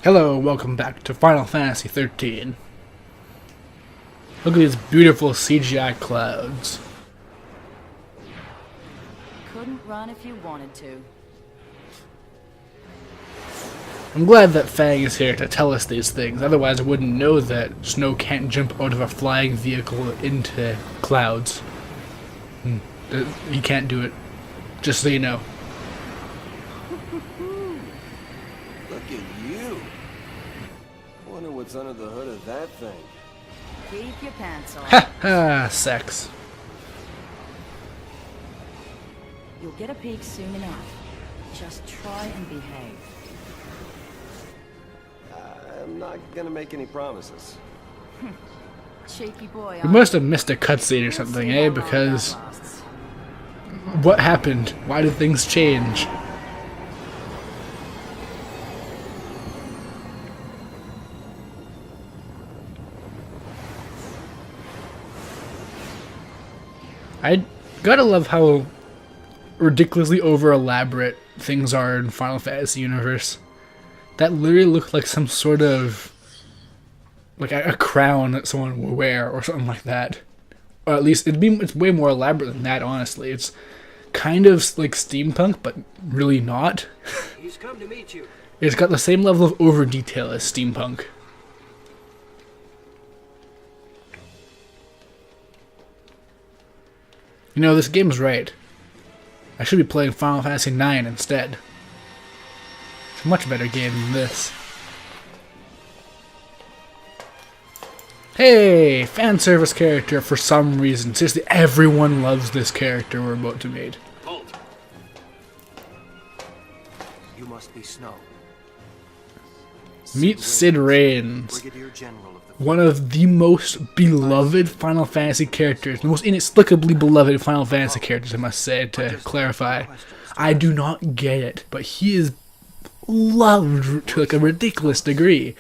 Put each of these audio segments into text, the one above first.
Hello, welcome back to Final Fantasy XIII. Look at these beautiful CGI clouds. Couldn't run if you wanted to. I'm glad that Fang is here to tell us these things, otherwise I wouldn't know that Snow can't jump out of a flying vehicle into clouds. He can't do it, just so you know. Look at you. Wonder what's under the hood of that thing. Keep your pants on. Ha ha, sex. You'll get a peek soon enough. Just try and behave. I'm not gonna make any promises. Cheeky boy. We must have missed a cutscene or something, eh? Because what happened? Why did things change? I gotta love how ridiculously over elaborate things are in Final Fantasy universe. That literally looked like some sort of like a crown that someone would wear or something like that. Or at least it's way more elaborate than that, honestly. It's kind of like steampunk, but really not. He's come to meet you. It's got the same level of over detail as steampunk. You know, this game's right. I should be playing Final Fantasy IX instead. It's a much better game than this. Hey! Fan service character for some reason. Seriously, everyone loves this character we're about to meet. Halt. You must be Snow. Meet Cid Raines. Brigadier General of the One of the most beloved Final Fantasy characters. The most inexplicably beloved Final Fantasy characters, I must say, to clarify. I do not get it, but he is loved to like a ridiculous degree.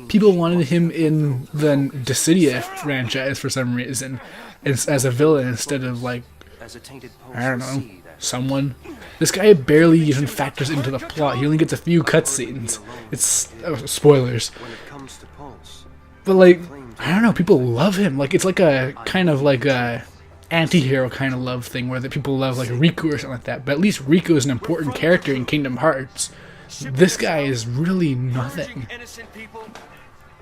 People wanted him in the Dissidia franchise for some reason, as a villain instead of like, as a tainted I don't know, someone. This guy barely even factors into the plot. He only gets a few cutscenes. It's spoilers. When it comes to Pulse, But like, I don't know, people love him. Like, it's like a kind of like a anti-hero kind of love thing where the people love like Riku or something like that. But at least Riku is an important character in Kingdom Hearts. This guy is really nothing. Innocent people.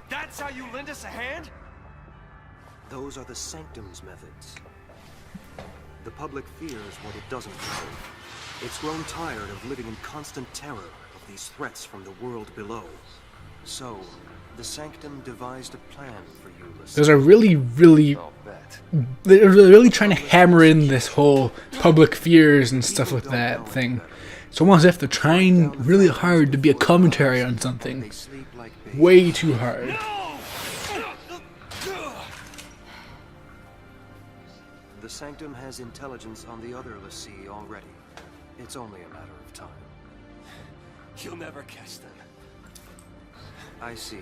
That's how you lend us a hand? those are the Sanctum's methods. The public fears what it doesn't know. It's grown tired of living in constant terror of these threats from the world below. So, the Sanctum devised a plan for you, listeners. There's a really they're really trying to hammer in this whole public fears and stuff like that thing. It's almost as if they're trying really hard to be a commentary on something. Way too hard. The Sanctum has intelligence on the other fal'cie already. It's only a matter of time. You'll never catch them. I see.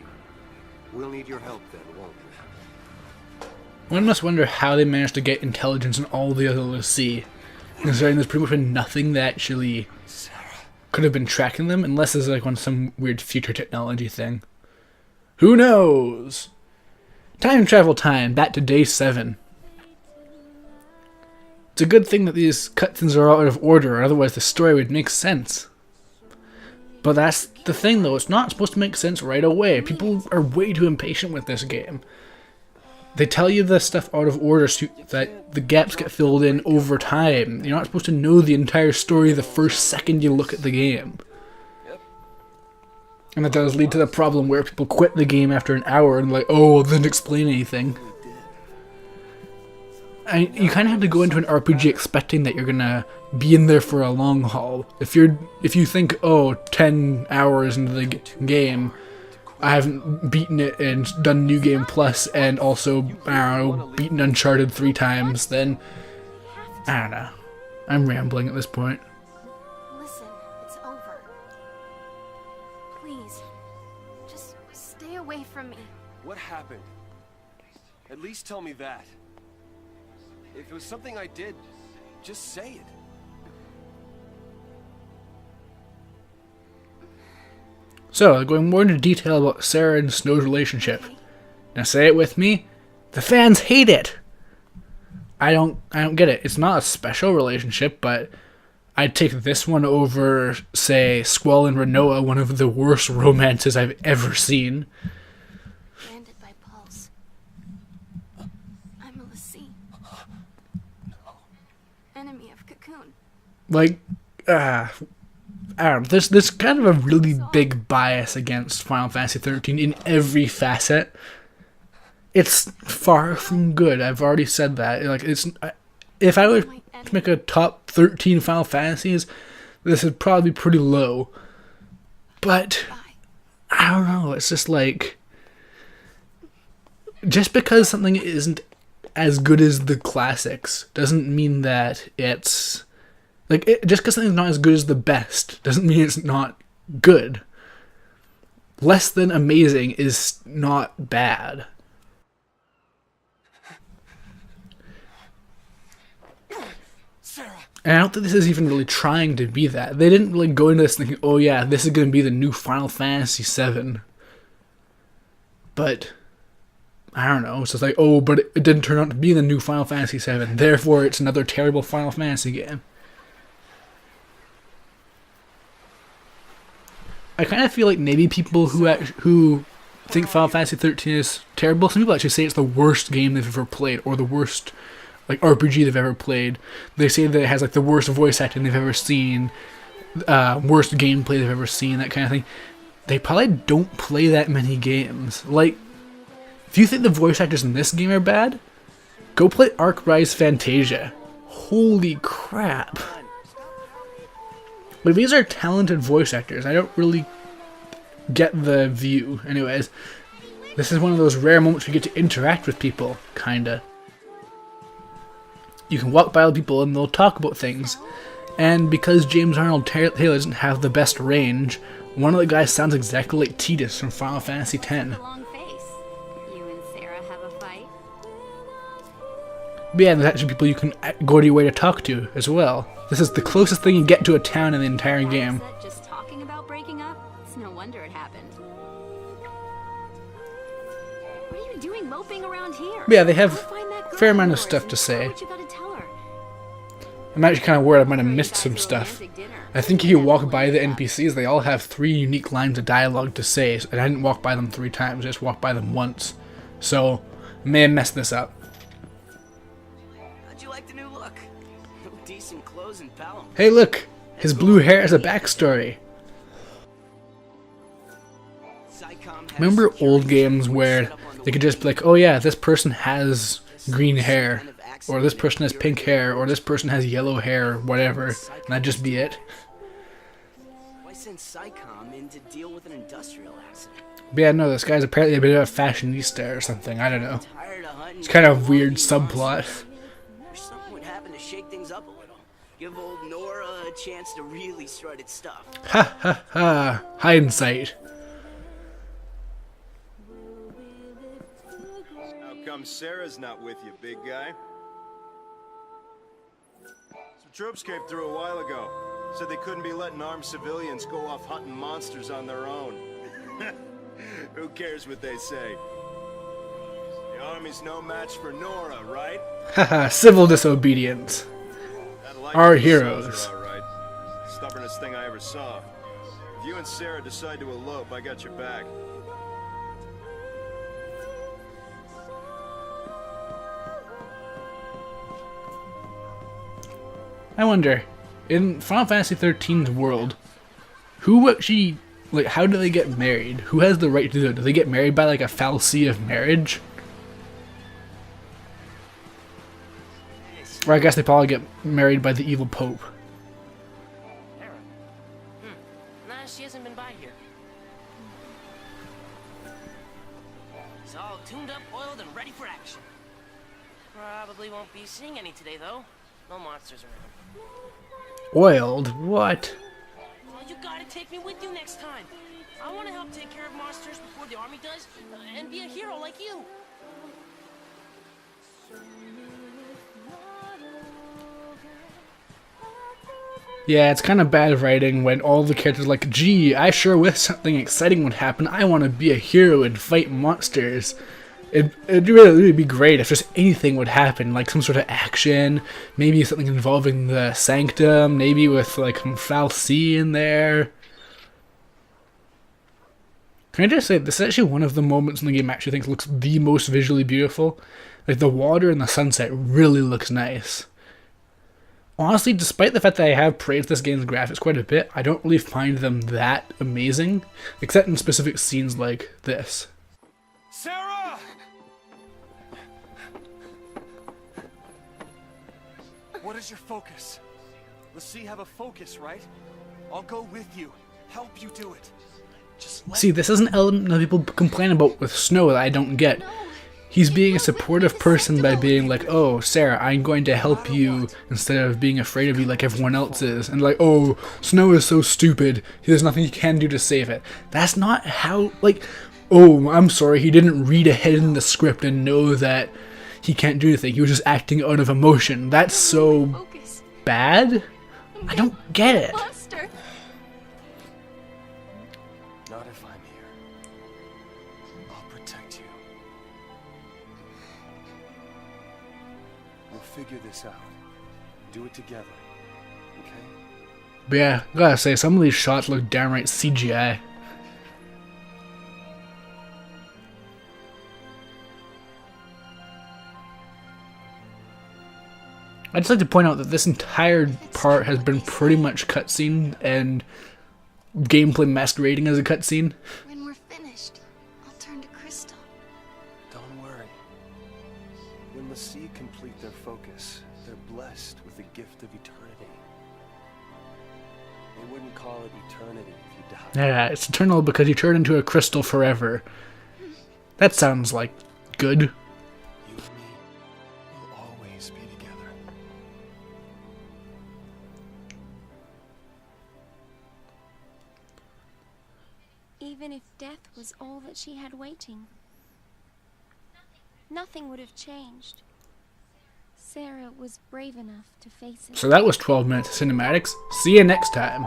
We'll need your help then, won't we? One must wonder how they managed to get intelligence on all the other fal'cie, considering there's pretty much been nothing that actually could have been tracking them, unless there's like some weird future technology thing. Who knows? Time travel time, back to day 7. It's a good thing that these cutscenes are out of order, otherwise the story would make sense. But that's the thing though, it's not supposed to make sense right away. People are way too impatient with this game. They tell you the stuff out of order so that the gaps get filled in over time. You're not supposed to know the entire story the first second you look at the game. And that does lead to the problem where people quit the game after an hour and like, oh, it didn't explain anything. You kind of have to go into an RPG expecting that you're gonna be in there for a long haul. If you think, oh, 10 hours into the game, I haven't beaten it and done New Game Plus and also, I don't know, beaten Uncharted 3 times, then, I don't know. I'm rambling at this point. Listen, it's over. Please, just stay away from me. What happened? At least tell me that. If it was something I did, just say it. So, going more into detail about Sarah and Snow's relationship. Now say it with me. The fans hate it! I don't get it. It's not a special relationship, but I'd take this one over, say, Squall and Renoa, one of the worst romances I've ever seen. Landed by pulse. I'm a fal'cie. Enemy of Cocoon. Like, I don't know. There's kind of a really big bias against Final Fantasy XIII in every facet. It's far from good. I've already said that. Like, it's if I were to make a top 13 Final Fantasies, this is probably pretty low. But I don't know. It's just like, just because something isn't as good as the classics doesn't mean that it's like just because something's not as good as the best doesn't mean it's not good. Less than amazing is not bad. And I don't think this is even really trying to be that. They didn't really go into this thinking, oh yeah, this is going to be the new Final Fantasy VII. But, I don't know, it's just like, oh, but it didn't turn out to be the new Final Fantasy VII, therefore it's another terrible Final Fantasy game. I kind of feel like maybe people who think Final Fantasy XIII is terrible, some people actually say it's the worst game they've ever played, or the worst like RPG they've ever played. They say that it has like the worst voice acting they've ever seen, worst gameplay they've ever seen, that kind of thing. They probably don't play that many games. Like, if you think the voice actors in this game are bad, go play Arc Rise Fantasia. Holy crap. Like, these are talented voice actors. I don't really get the view. Anyways, this is one of those rare moments we get to interact with people, kinda. You can walk by other people and they'll talk about things. And because James Arnold Taylor doesn't have the best range, one of the guys sounds exactly like Tidus from Final Fantasy X. Long face. You and Sarah have a fight? But yeah, there's actually people you can go to your way to talk to as well. This is the closest thing you get to a town in the entire game. Is that just talking about breaking up? It's no wonder it happened. What are you doing moping around here? But yeah, they have Go find that a girl fair amount of yours stuff and to tell say. her what you gotta tell her. I'm actually kind of worried I might have missed some stuff. I think if you walk by the NPCs, they all have 3 unique lines of dialogue to say, and I didn't walk by them 3 times, I just walked by them once. So, I may have messed this up. How'd you like the new look? Decent clothes and Palom. Hey look! His blue hair has a backstory. Remember old games where they could just be like, oh yeah, this person has green hair, or this person has pink hair, or this person has yellow hair, whatever, and that'd just be it. Why send SciComm in to deal with an industrial accident? But yeah, no, this guy's apparently a bit of a fashionista or something, I don't know. Tired of hunting It's kind of a down weird these subplot. monsters? Wish something would happen to shake things up a little. Give old Nora a chance to really strut its stuff. Ha ha ha, hindsight. How come Sarah's not with you, big guy? Some troops came through a while ago. Said they couldn't be letting armed civilians go off hunting monsters on their own. Who cares what they say? The army's no match for Nora, right? Haha, civil disobedience. That Our lightning heroes. missiles are all right. Stubbornest thing I ever saw. If you and Sarah decide to elope, I got your back. I wonder, in Final Fantasy XIII's world, who actually, like, how do they get married? Who has the right to do it? Do they get married by, like, a fal'cie of marriage? Or I guess they probably get married by the evil pope. Nah, she hasn't been by here. He's all tuned up, oiled, and ready for action. Probably won't be seeing any today, though. No monsters around. Oiled? What? Well, you gotta take me with you next time. I want to help take care of monsters before the army does, and be a hero like you. Yeah, it's kind of bad writing when all the characters are like, gee, I sure wish something exciting would happen. I want to be a hero and fight monsters. It'd really be great if just anything would happen, like some sort of action, maybe something involving the Sanctum, maybe with like some fal'cie in there. Can I just say, this is actually one of the moments in the game I actually think looks the most visually beautiful. Like, the water and the sunset really looks nice. Honestly, despite the fact that I have praised this game's graphics quite a bit, I don't really find them that amazing, except in specific scenes like this. Sarah! What is your focus? LaCie have a focus, right? I'll go with you. Help you do it. Just let See, this is an element that people complain about with Snow that I don't get. He's being a supportive person by being like, oh, Sarah, I'm going to help you, instead of being afraid of you like everyone else is. And like, oh, Snow is so stupid, there's nothing he can do to save it. That's not how, like, oh, I'm sorry, he didn't read ahead in the script and know that he can't do anything. He was just acting out of emotion. That's so bad? I don't get it. Not if I'm here. I'll protect you. We'll figure this out. Do it together. Okay? But yeah, gotta say, some of these shots look downright CGI. I'd just like to point out that this entire part has been pretty much cutscene and gameplay masquerading as a cutscene. When we're finished, I'll turn to Crystal. Don't worry. When LaCie complete their focus, they're blessed with the gift of eternity. They wouldn't call it eternity if you died. Yeah, it's eternal because you turn into a crystal forever. That sounds like good. You and me will always be together. Even if death was all that she had waiting, nothing would have changed. Sarah was brave enough to face it. So that was 12 minutes of cinematics. See you next time.